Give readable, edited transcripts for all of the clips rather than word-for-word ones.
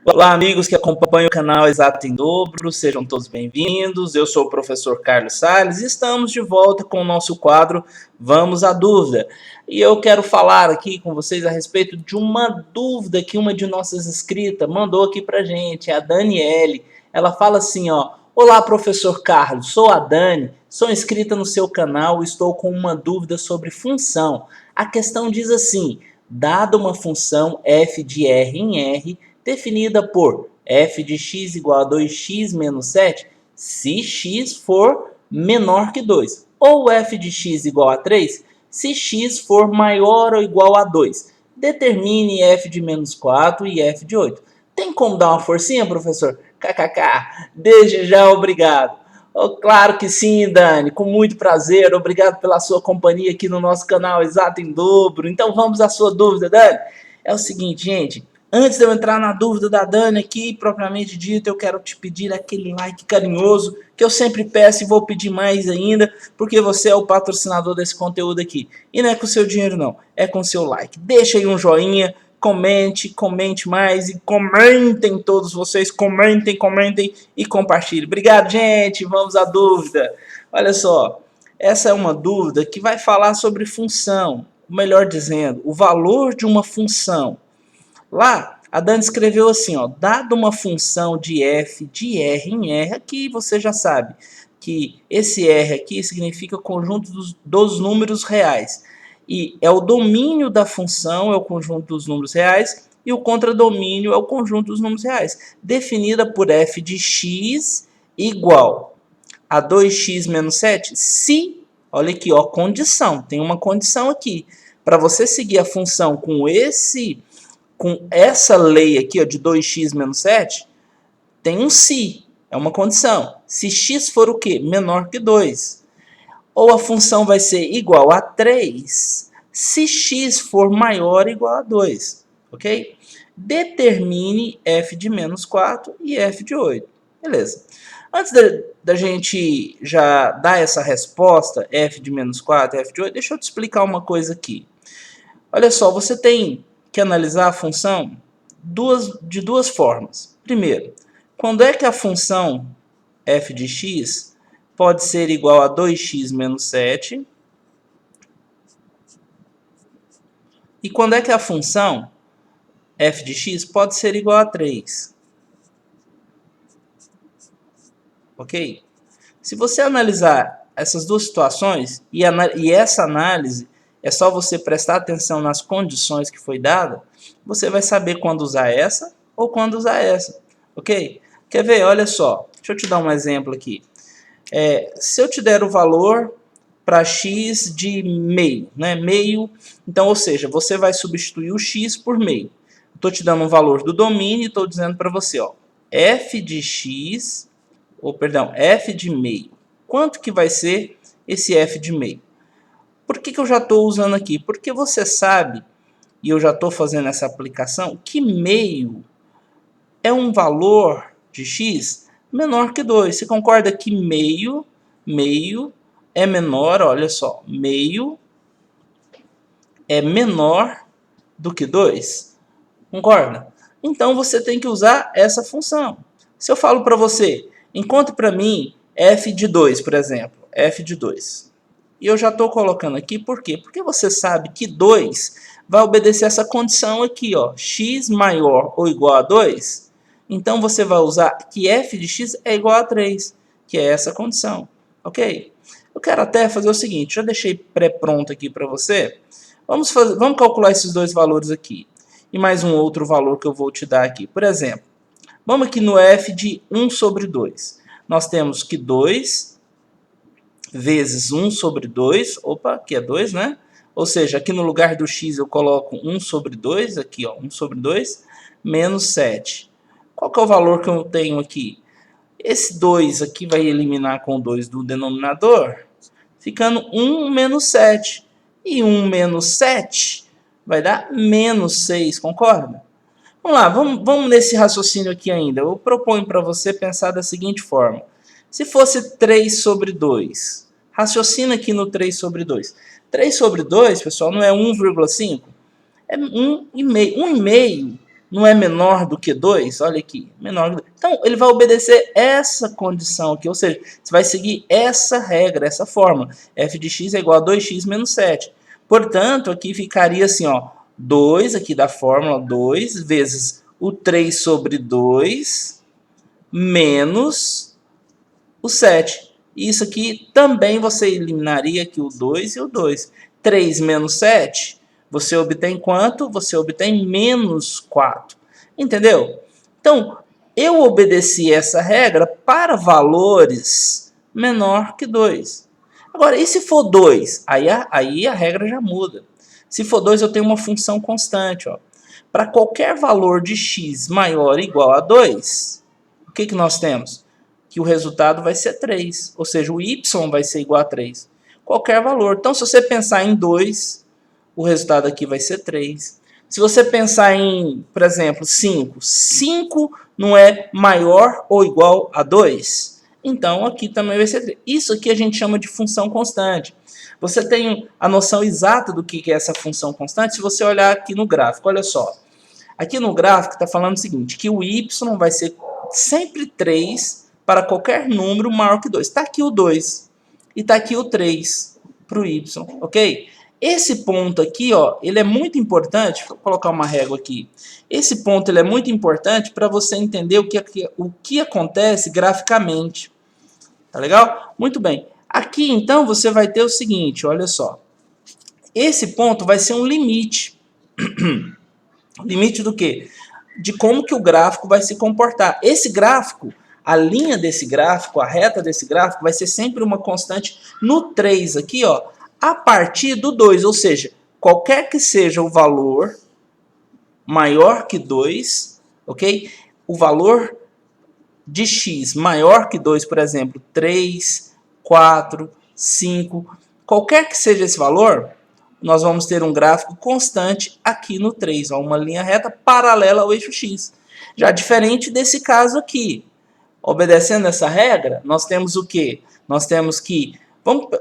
Olá, amigos que acompanham o canal Exato em Dobro, sejam todos bem-vindos. Eu sou o professor Carlos Salles e estamos de volta com o nosso quadro Vamos à Dúvida. E eu quero falar aqui com vocês a respeito de uma dúvida que uma de nossas inscritas mandou aqui pra gente, a Daniele. Ela fala assim, ó: Olá, professor Carlos, sou a Dani, sou inscrita no seu canal e estou com uma dúvida sobre função. A questão diz assim: dada uma função f de R em R, definida por f de x igual a 2x menos 7, se x for menor que 2. Ou f de x igual a 3, se x for maior ou igual a 2. Determine f de menos 4 e f de 8. Tem como dar uma forcinha, professor? KKK. Desde já, obrigado. Oh, claro que sim, Dani, com muito prazer. Obrigado pela sua companhia aqui no nosso canal Exato em Dobro. Então vamos à sua dúvida, Dani. É o seguinte, gente. Antes de eu entrar na dúvida da Dani aqui, propriamente dito, eu quero te pedir aquele like carinhoso, que eu sempre peço e vou pedir mais ainda, porque você é o patrocinador desse conteúdo aqui. E não é com o seu dinheiro não, é com o seu like. Deixa aí um joinha, comente mais e comentem todos vocês, comentem e compartilhem. Obrigado, gente, vamos à dúvida. Olha só, essa é uma dúvida que vai falar sobre função, melhor dizendo, o valor de uma função. Lá, a Dani escreveu assim, ó: dada uma função de f de R em R, aqui você já sabe que esse R aqui significa conjunto dos números reais. E é o domínio da função, é o conjunto dos números reais, e o contradomínio é o conjunto dos números reais, definida por f de x igual a 2x menos 7, se, olha aqui, ó, condição, tem uma condição aqui. Para você seguir a função com essa lei aqui, ó, de 2x menos 7, tem um se, é uma condição. Se x for o quê? Menor que 2. Ou a função vai ser igual a 3 se x for maior ou igual a 2. Ok? Determine f de menos 4 e f de 8. Beleza. Antes da gente já dar essa resposta, f de menos 4 e f de 8, deixa eu te explicar uma coisa aqui. Olha só, você tem que analisar a função de duas formas. Primeiro, quando é que a função f de x pode ser igual a 2x menos 7? E quando é que a função f de x pode ser igual a 3? Ok? Se você analisar essas duas situações, e essa análise é só você prestar atenção nas condições que foi dada, você vai saber quando usar essa ou quando usar essa, ok? Quer ver? Olha só, deixa eu te dar um exemplo aqui. Se eu te der o valor para x de meio, né? Meio, então, ou seja, você vai substituir o x por meio. Estou te dando um valor do domínio e estou dizendo para você, ó, f de x, f de meio. Quanto que vai ser esse f de meio? Por que eu já estou usando aqui? Porque você sabe, e eu já estou fazendo essa aplicação, que meio é um valor de x menor que 2. Você concorda que meio é menor, olha só, meio é menor do que 2? Concorda? Então você tem que usar essa função. Se eu falo para você, encontre para mim f de 2, por exemplo, f de 2. E eu já estou colocando aqui, por quê? Porque você sabe que 2 vai obedecer essa condição aqui, ó, x maior ou igual a 2. Então você vai usar que f de x é igual a 3, que é essa condição, ok? Eu quero até fazer o seguinte, já deixei pré-pronto aqui para você. Vamos calcular esses dois valores aqui. E mais um outro valor que eu vou te dar aqui. Por exemplo, vamos aqui no f de 1 sobre 2. Nós temos que 2 vezes 1 sobre 2, opa, aqui é 2, né? Ou seja, aqui no lugar do x eu coloco 1 sobre 2, aqui ó, 1 sobre 2, menos 7. Qual que é o valor que eu tenho aqui? Esse 2 aqui vai eliminar com 2 do denominador, ficando 1 menos 7. E 1 menos 7 vai dar menos 6, concorda? Vamos lá, vamos nesse raciocínio aqui ainda. Eu proponho para você pensar da seguinte forma. Se fosse 3 sobre 2, raciocina aqui no 3 sobre 2. 3 sobre 2, pessoal, não é 1,5? É 1,5. 1,5 não é menor do que 2? Olha aqui, menor do que 2. Então, ele vai obedecer essa condição aqui, ou seja, você vai seguir essa regra, essa fórmula. F de x é igual a 2x menos 7. Portanto, aqui ficaria assim, ó, 2 aqui da fórmula, 2 vezes o 3 sobre 2 menos o 7. Isso aqui também você eliminaria aqui o 2 e o 2. 3 menos 7, você obtém quanto? Você obtém menos 4. Entendeu? Então, eu obedeci essa regra para valores menor que 2. Agora, e se for 2? Aí a regra já muda. Se for 2, eu tenho uma função constante. Para qualquer valor de x maior ou igual a 2, o que nós temos? Que o resultado vai ser 3. Ou seja, o y vai ser igual a 3. Qualquer valor. Então, se você pensar em 2, o resultado aqui vai ser 3. Se você pensar em, por exemplo, 5. 5 não é maior ou igual a 2? Então, aqui também vai ser 3. Isso aqui a gente chama de função constante. Você tem a noção exata do que é essa função constante se você olhar aqui no gráfico. Olha só. Aqui no gráfico está falando o seguinte, que o y vai ser sempre 3 para qualquer número maior que 2. Está aqui o 2 e está aqui o 3 para o y, ok? Esse ponto aqui, ó, ele é muito importante, vou colocar uma régua aqui. Esse ponto ele é muito importante para você entender o que acontece graficamente. Tá legal? Muito bem. Aqui, então, você vai ter o seguinte, olha só. Esse ponto vai ser um limite. Limite do quê? De como que o gráfico vai se comportar. Esse gráfico, a linha desse gráfico, a reta desse gráfico, vai ser sempre uma constante no 3 aqui, ó, a partir do 2. Ou seja, qualquer que seja o valor maior que 2, ok? O valor de x maior que 2, por exemplo, 3, 4, 5, qualquer que seja esse valor, nós vamos ter um gráfico constante aqui no 3, ó, uma linha reta paralela ao eixo x. Já diferente desse caso aqui, obedecendo essa regra, nós temos o quê? Nós temos que...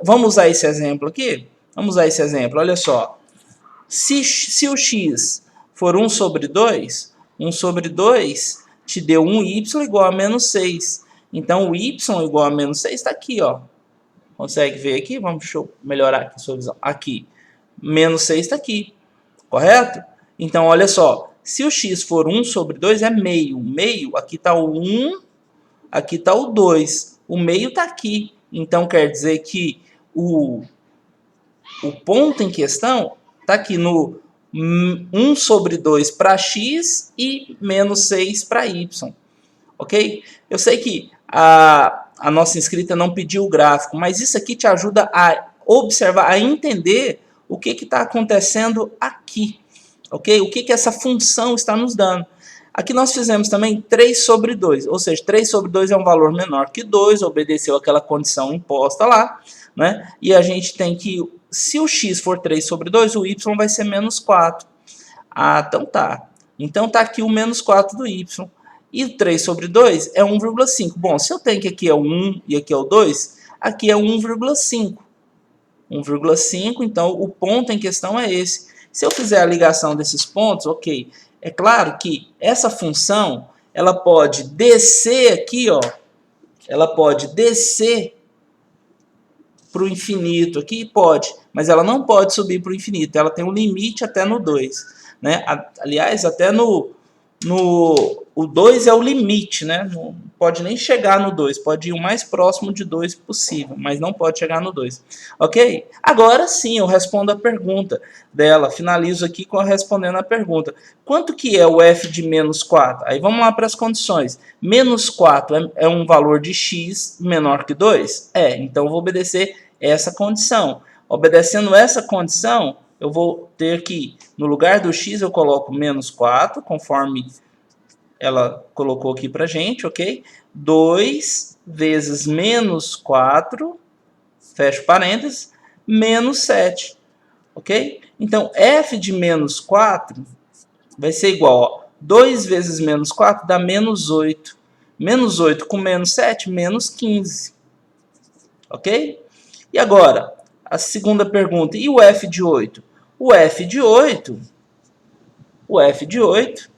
Vamos usar esse exemplo aqui? Vamos usar esse exemplo, olha só. Se o x for 1 sobre 2, 1 sobre 2 te deu um y igual a menos 6. Então, o y igual a menos 6 está aqui, ó. Consegue ver aqui? Deixa eu melhorar aqui a sua visão. Aqui. Menos 6 está aqui. Correto? Então, olha só. Se o x for 1 sobre 2, é meio. Meio, aqui está o 1, aqui está o 2. O meio está aqui. Então, quer dizer que o ponto em questão está aqui no 1 sobre 2 para x e menos 6 para y. Ok? Eu sei que a nossa inscrita não pediu o gráfico, mas isso aqui te ajuda a observar, a entender o que está acontecendo aqui. Ok? O que essa função está nos dando. Aqui nós fizemos também 3 sobre 2, ou seja, 3 sobre 2 é um valor menor que 2, obedeceu aquela condição imposta lá, né? E a gente tem que, se o x for 3 sobre 2, o y vai ser menos 4. Ah, então tá. Então tá aqui o menos 4 do y. E 3 sobre 2 é 1,5. Bom, se eu tenho que aqui é o 1 e aqui é o 2, aqui é 1,5. 1,5, então o ponto em questão é esse. Se eu fizer a ligação desses pontos, ok. É claro que essa função, ela pode descer aqui, ó. Ela pode descer para o infinito aqui, pode. Mas ela não pode subir para o infinito. Ela tem um limite até no 2. Né? Aliás, até o 2 é o limite, né? Não pode nem chegar no 2, pode ir o mais próximo de 2 possível, mas não pode chegar no 2. Ok? Agora sim, eu respondo a pergunta dela, finalizo aqui respondendo a pergunta. Quanto que é o f de menos 4? Aí vamos lá para as condições. Menos 4 é um valor de x menor que 2? Então eu vou obedecer essa condição. Obedecendo essa condição, eu vou ter que, no lugar do x, eu coloco menos 4, conforme ela colocou aqui pra gente, ok? 2 vezes menos 4, fecho parênteses, menos 7, ok? Então, f de menos 4 vai ser igual, ó, 2 vezes menos 4 dá menos 8. Menos 8 com menos 7, menos 15. Ok? E agora, a segunda pergunta, e o f de 8? O f de 8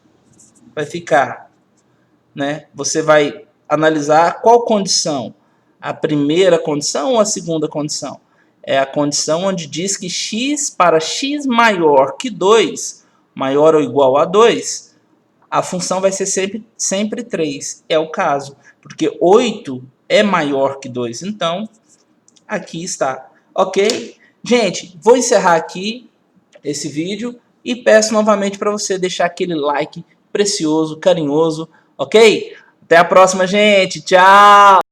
vai ficar, né? Você vai analisar qual condição, a primeira condição ou a segunda condição. É a condição onde diz que x para x maior que 2, maior ou igual a 2, a função vai ser sempre 3. É o caso, porque 8 é maior que 2. Então, aqui está. Ok? Gente, vou encerrar aqui esse vídeo e peço novamente para você deixar aquele like precioso, carinhoso. Ok? Até a próxima, gente. Tchau!